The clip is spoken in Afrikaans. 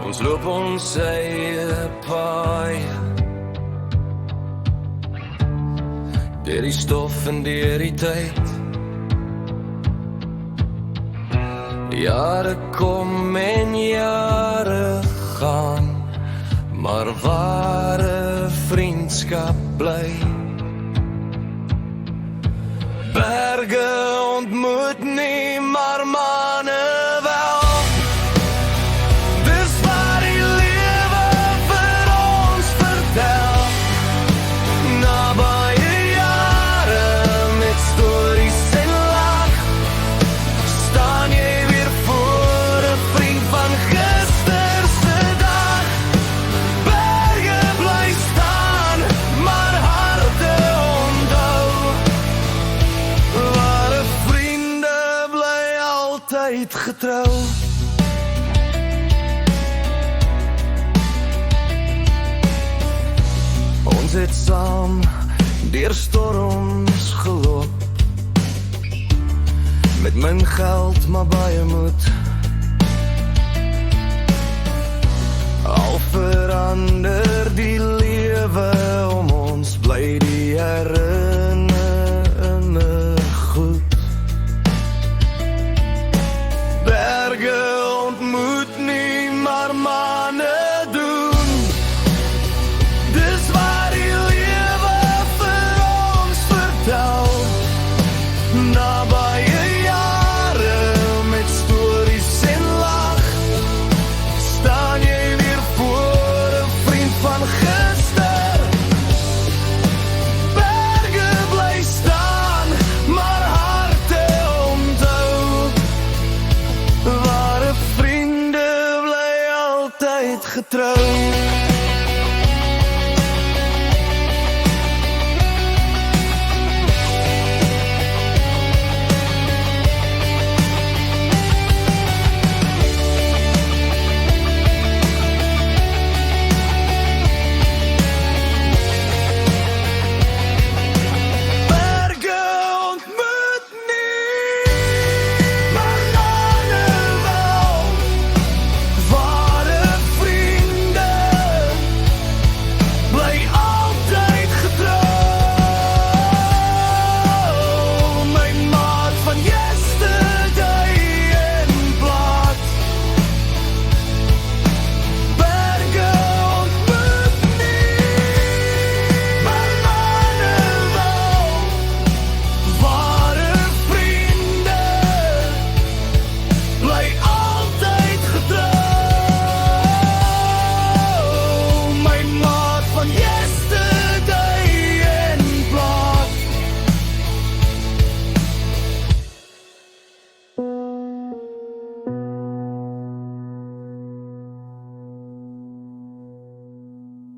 Ons loop ons eie paai, deur die stof en deur die tyd. Jare kom en jare gaan, maar ware vriendskap bly. Berge ontmoet nie, maar manne wel. Dis wat die lewe vir ons vertel. Na baie jare met stories en lag, staan jy weer voor 'n vriend van gisterse dag. Berge bly staan, maar harte onthou. Ware vriende bly altyd getrou. Ons het saam deur storms geloop, met min geld maar baie moed. Al verander die lewe om ons, bly die herinner goed. Berge ontmoet nie, maar manne doen. Dis wat die lewe vir ons vertel. Na baie jare met stories en lag, staan jy weer voor 'n vriend van gister. Berge bly staan, maar harte onthou. Ware vriende bly altyd getrou.